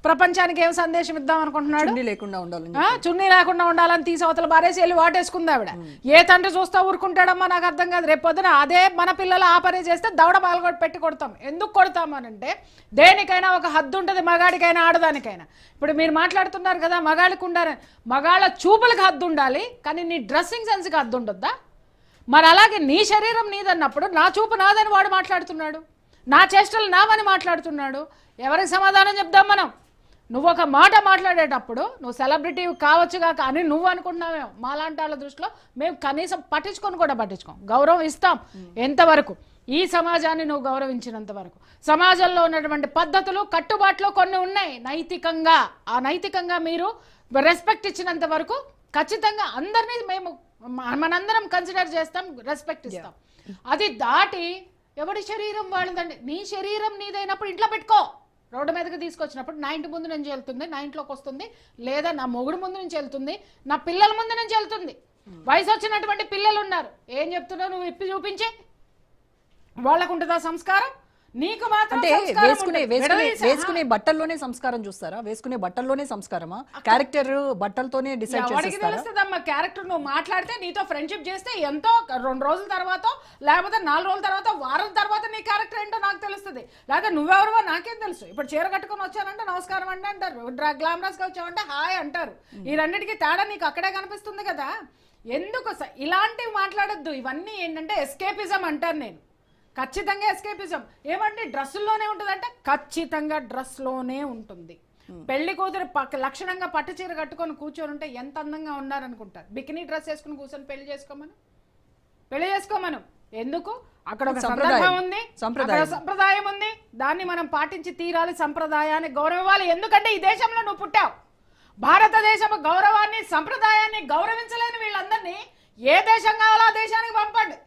ప్రపంచానికి ఏం సందేశం ఇద్దాం అనుకుంటున్నాడు? చున్నీ లేకుండా ఉండాలని తీసి అవతల బారేసి వెళ్ళి వాటేసుకుంది ఆవిడ. ఏ తండ్రి చూస్తా ఊరుకుంటాడమ్మా నాకు అర్థం కాదు. రేపు పొద్దున అదే మన పిల్లలు ఆ పని చేస్తే దవడ బాల్గొట్టి పెట్టి కొడతాం. ఎందుకు కొడతాం అనంటే దేనికైనా ఒక హద్దు ఉంటుంది, మగాడికైనా ఆడదానికైనా. ఇప్పుడు మీరు మాట్లాడుతున్నారు కదా మగాళ్ళకి ఉండాలి, మగాళ్ళ చూపులకు హద్దు ఉండాలి కానీ నీ డ్రెస్సింగ్ సెన్స్కి హద్దు ఉండొద్దా? మరి అలాగే నీ శరీరం నీదన్నప్పుడు నా చూపు నాదని వాడు మాట్లాడుతున్నాడు, నా చేష్టలు నావని మాట్లాడుతున్నాడు. ఎవరికి సమాధానం చెప్దాం మనం? నువ్వు ఒక మాట మాట్లాడేటప్పుడు నువ్వు సెలబ్రిటీ కావచ్చుగా అని నువ్వు అనుకుంటున్నావేమో. మాలాంటి వాళ్ళ దృష్టిలో మేము కనీసం పట్టించుకోం. గౌరవం ఇస్తాం ఎంతవరకు? ఈ సమాజాన్ని నువ్వు గౌరవించినంత వరకు. సమాజంలో ఉన్నటువంటి పద్ధతులు కట్టుబాట్లు కొన్ని ఉన్నాయి నైతికంగా. ఆ నైతికంగా మీరు రెస్పెక్ట్ ఇచ్చినంత వరకు ఖచ్చితంగా అందరినీ మేము మనందరం కన్సిడర్ చేస్తాం, రెస్పెక్ట్ ఇస్తాం. అది దాటి ఎవడి శరీరం వాళ్ళదండి. నీ శరీరం నీదైనప్పుడు ఇంట్లో పెట్టుకో. రోడ్డు మీదకి తీసుకొచ్చినప్పుడు నా ఇంటి ముందు నుంచి వెళ్తుంది, నా ఇంట్లోకి వస్తుంది, లేదా నా మొగుడు ముందు నుంచి వెళ్తుంది, నా పిల్లల ముందు నుంచి వెళ్తుంది. వయసు వచ్చినటువంటి పిల్లలు ఉన్నారు, ఏం చెప్తున్నావు నువ్వు ఇప్పి చూపించే? వాళ్ళకు ఉంటుందా సంస్కారం? నీకు మాత్రం వేసుకునే బట్టల్లోనే సంస్కారం చూస్తారా? వేసుకునే బట్టల్లోనే సంస్కారమా? క్యారెక్టర్ బట్టలతోనే డిసైడ్ చేస్తారా? తెలుస్తుందమ్మా క్యారెక్టర్. నువ్వు మాట్లాడితే నీతో ఫ్రెండ్షిప్ చేస్తే ఎంతో 2 రోజుల తర్వాత లేకపోతే 4 రోజుల తర్వాత వారం తర్వాత నీ క్యారెక్టర్ ఏంటో నాకు తెలుస్తుంది. లేకపోతే నువ్వెవరో నాకేం తెలుసు? ఇప్పుడు చీర కట్టుకొని వచ్చానంటే నమస్కారం అంటే అంటారు, గ్లామరస్ గా వచ్చావంటే హాయ్ అంటారు. ఈ రెండింటికి తేడా నీకు అక్కడే కనిపిస్తుంది కదా. ఎందుకు ఇలాంటివి మాట్లాడొద్దు. ఇవన్నీ ఏంటంటే ఎస్కేపిజం అంటారు నేను. ఖచ్చితంగా ఎస్కేపిజం. ఏమంటే డ్రెస్సుల్లోనే ఉంటుందంటే ఖచ్చితంగా డ్రెస్లోనే ఉంటుంది. పెళ్లి కూతురు లక్షణంగా పట్టు చీర కట్టుకొని కూర్చొని ఉంటే ఎంత అందంగా ఉన్నారనుకుంటారు. బికినీ డ్రెస్ వేసుకుని కూర్చొని పెళ్లి చేసుకోమను. ఎందుకు? అక్కడ ఒక సందర్భం ఉంది, సంప్రదాయం ఉంది, దాన్ని మనం పాటించి తీరాలి. సంప్రదాయాన్ని గౌరవం ఇవ్వాలి. ఎందుకంటే ఈ దేశంలో నువ్వు పుట్టావు. భారతదేశం గౌరవాన్ని సంప్రదాయాన్ని గౌరవించలేని వీళ్ళందరినీ ఏ దేశం కావాలో ఆ దేశానికి పంపండి.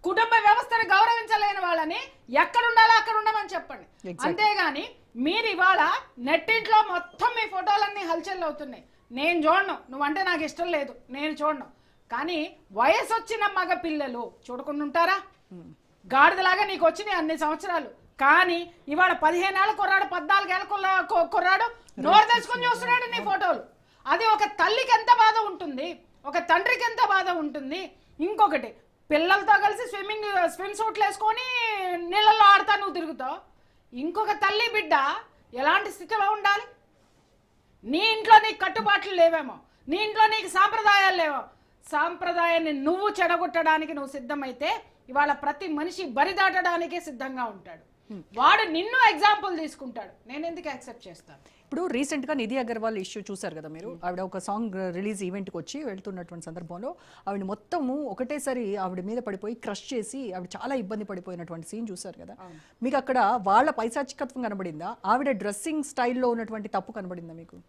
కుటుంబ వ్యవస్థను గౌరవించలేని వాళ్ళని ఎక్కడుండాలో అక్కడ ఉండమని చెప్పండి. అంతేగాని మీరు ఇవాళ నెట్టింట్లో మొత్తం మీ ఫోటోలన్నీ హల్చల్ అవుతున్నాయి. నేను చూడను, నువ్వంటే నాకు ఇష్టం లేదు, నేను చూడను. కానీ వయసు వచ్చిన మగ పిల్లలు చూడకుండా ఉంటారా? గాడిదలాగా నీకు వచ్చినాయి అన్ని సంవత్సరాలు, కానీ ఇవాళ 15 ఏళ్ళ కుర్రాడు 14 ఏళ్ళ కుర్రాడు నోరు తెచ్చుకొని చూస్తున్నాడు నీ ఫోటోలు. అది ఒక తల్లికి ఎంత బాధ ఉంటుంది, ఒక తండ్రికి ఎంత బాధ ఉంటుంది. ఇంకొకటి, పిల్లలతో కలిసి స్విమ్ సూట్లు వేసుకొని నీళ్ళల్లో ఆడుతా నువ్వు తిరుగుతావు. ఇంకొక తల్లి బిడ్డ ఎలాంటి స్థితిలో ఉండాలి? నీ ఇంట్లో నీకు కట్టుబాట్లు లేవేమో, నీ ఇంట్లో నీకు సాంప్రదాయాలు లేవో. సాంప్రదాయాన్ని నువ్వు చెడగొట్టడానికి నువ్వు సిద్ధమైతే ఇవాళ ప్రతి మనిషి బరిదాటడానికే సిద్ధంగా ఉంటాడు. వాడు నిన్ను ఎగ్జాంపుల్ తీసుకుంటాడు. నేను ఎందుకు యాక్సెప్ట్ చేస్తాను? ఇప్పుడు రీసెంట్గా నిధి అగర్వాల్ ఇష్యూ చూసారు కదా మీరు. ఆవిడ ఒక సాంగ్ రిలీజ్ ఈవెంట్కి వచ్చి వెళ్తున్నటువంటి సందర్భంలో ఆవిడ మొత్తము ఒకటేసారి ఆవిడ మీద పడిపోయి క్రష్ చేసి ఆవిడ చాలా ఇబ్బంది పడిపోయినటువంటి సీన్ చూసారు కదా. మీకు అక్కడ వాళ్ళ పైశాచికత్వం కనబడిందా, ఆవిడ డ్రెస్సింగ్ స్టైల్లో ఉన్నటువంటి తప్పు కనబడిందా మీకు?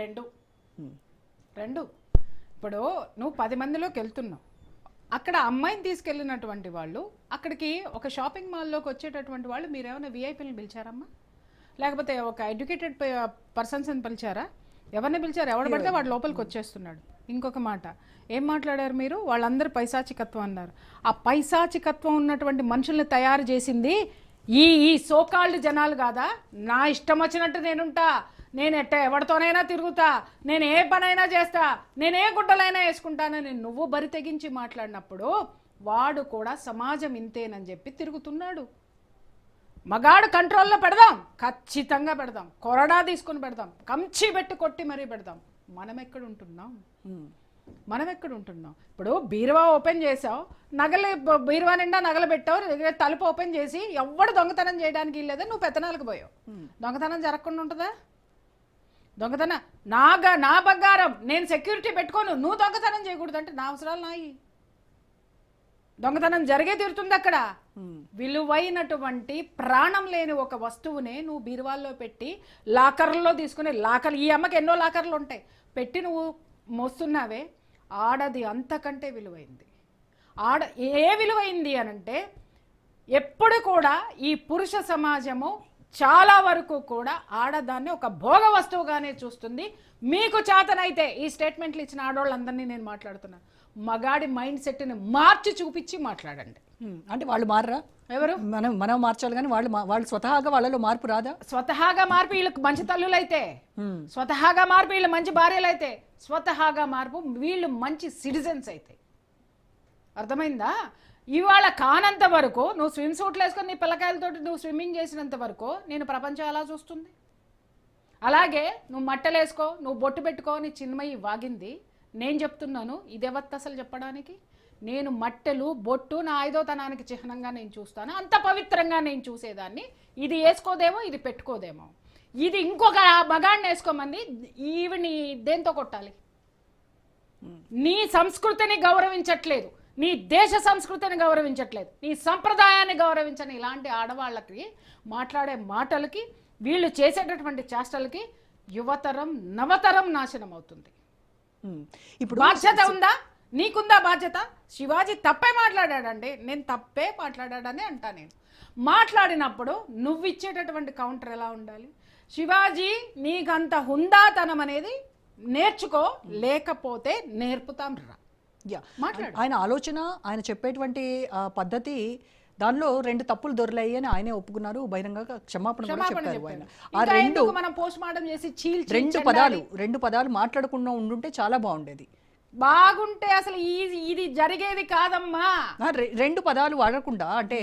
రెండు. ఇప్పుడు నువ్వు 10 మందిలోకి వెళ్తున్నావు, అక్కడ అమ్మాయిని తీసుకెళ్ళినటువంటి వాళ్ళు అక్కడికి ఒక షాపింగ్ మాల్లోకి వచ్చేటటువంటి వాళ్ళు మీరేమైనా విఐపీలను పిలిచారమ్మా? లేకపోతే ఒక ఎడ్యుకేటెడ్ పర్సన్స్ని పిలిచారా? ఎవరిని పిలిచారు? ఎవడు పడితే వాడు లోపలికి వచ్చేస్తున్నాడు. ఇంకొక మాట ఏం మాట్లాడారు మీరు? వాళ్ళందరూ పైశాచికత్వం అన్నారు. ఆ పైశాచికత్వం ఉన్నటువంటి మనుషుల్ని తయారు చేసింది ఈ సోకాల్డ్ జనాలు కాదా? నా ఇష్టం వచ్చినట్టు నేనుంటా, నేను ఎవరితోనైనా తిరుగుతా, నేను ఏ పనైనా చేస్తా, నేను ఏ గుడ్డలైనా వేసుకుంటానని నువ్వు బరి తెగించి మాట్లాడినప్పుడు వాడు కూడా సమాజం ఇంతేనని చెప్పి తిరుగుతున్నాడు. మగాడు కంట్రోల్లో పెడదాం, ఖచ్చితంగా పెడదాం, కొరడా తీసుకుని పెడదాం, కంచి పెట్టి కొట్టి మరీ పెడదాం. మనం ఎక్కడుంటున్నాం? ఇప్పుడు బీరువా ఓపెన్ చేసావు, నగలు బీరువా నిండా నగలు పెట్టావు, తలుపు ఓపెన్ చేసి ఎవడు దొంగతనం చేయడానికి లేదని నువ్వు పెత్తనాలకు పోయావు. దొంగతనం జరగకుండా ఉంటుందా? దొంగతనం నా బంగారం నేను సెక్యూరిటీ పెట్టుకోను, నువ్వు దొంగతనం చేయకూడదు అంటే నా అవసరాలు నాయి. దొంగతనం జరిగే తీరుతుంది అక్కడ. విలువైనటువంటి ప్రాణం లేని ఒక వస్తువునే నువ్వు బీరువాల్లో పెట్టి లాకర్లో తీసుకుని, ఈ అమ్మకి ఎన్నో లాకర్లు ఉంటాయి, పెట్టి నువ్వు మోస్తున్నావే, ఆడది అంతకంటే విలువైంది. ఏ విలువైంది అనంటే ఎప్పుడు కూడా ఈ పురుష సమాజము చాలా వరకు కూడా ఆడదాన్ని ఒక భోగ వస్తువుగానే చూస్తుంది. మీకు చేతనైతే ఈ స్టేట్మెంట్లు ఇచ్చిన ఆడవాళ్ళందరినీ నేను మాట్లాడుతున్నాను, మగాడి మైండ్ సెట్ని మార్చి చూపించి మాట్లాడండి. అంటే వాళ్ళు మారరా? ఎవరు? మనం మార్చాలి కానీ వాళ్ళు స్వతహాగా వాళ్ళలో మార్పు రాదా? స్వతహాగా మార్పు వీళ్ళకి మంచి తల్లులైతే, స్వతహాగా మార్పు వీళ్ళు మంచి భార్యలు అయితే, స్వతహాగా మార్పు వీళ్ళు మంచి సిటిజన్స్ అయితే. అర్థమైందా? ఇవాళ కానంత వరకు నువ్వు స్విమ్ సూట్లు వేసుకొని నీ పిల్లకాయలతో నువ్వు స్విమ్మింగ్ చేసినంత వరకు నేను ప్రపంచం ఎలా చూస్తుంది? అలాగే నువ్వు మట్టలేసుకో, నువ్వు బొట్టు పెట్టుకో అని చిన్మయి వాగింది. నేను చెప్తున్నాను, ఇదెవత్త అసలు చెప్పడానికి? నేను మట్టెలు బొట్టు నా 5వ తనానికి చిహ్నంగా నేను చూస్తాను, అంత పవిత్రంగా నేను చూసేదాన్ని. ఇది వేసుకోదేమో, ఇది పెట్టుకోదేమో, ఇది ఇంకొక మగాడిని వేసుకోమంది, ఈవిని దేంతో కొట్టాలి? నీ సంస్కృతిని గౌరవించట్లేదు, నీ దేశ సంస్కృతిని గౌరవించట్లేదు, నీ సంప్రదాయాన్ని గౌరవించని ఇలాంటి ఆడవాళ్ళకి మాట్లాడే మాటలకి, వీళ్ళు చేసేటటువంటి చేష్టలకి యువతరం నవతరం నాశనం అవుతుంది. ఇప్పుడు బాధ్యత ఉందా? నీకుందా బాధ్యత? శివాజీ తప్పే మాట్లాడాడండి, నేను తప్పే మాట్లాడాడని అంటా. నేను మాట్లాడినప్పుడు నువ్వు ఇచ్చేటటువంటి కౌంటర్ ఎలా ఉండాలి? శివాజీ నీకంత హుందాతనం అనేది నేర్చుకో, లేకపోతే నేర్పుతాం రా. ఆయన ఆలోచన, ఆయన చెప్పేటువంటి పద్ధతి, దానిలో 2 తప్పులు దొరలాయి అని ఆయనే ఒప్పుకున్నారు, బహిరంగంగా క్షమాపణ కూడా చెప్పారు ఆయన. ఆ మనం పోస్ట్ మార్టం చేసి 2 పదాలు మాట్లాడకుండా ఉండుంటే చాలా బాగుండేది. బాగుంటే అసలు ఇది జరిగేది కాదమ్మా. 2 పదాలు వాడకుండా, అంటే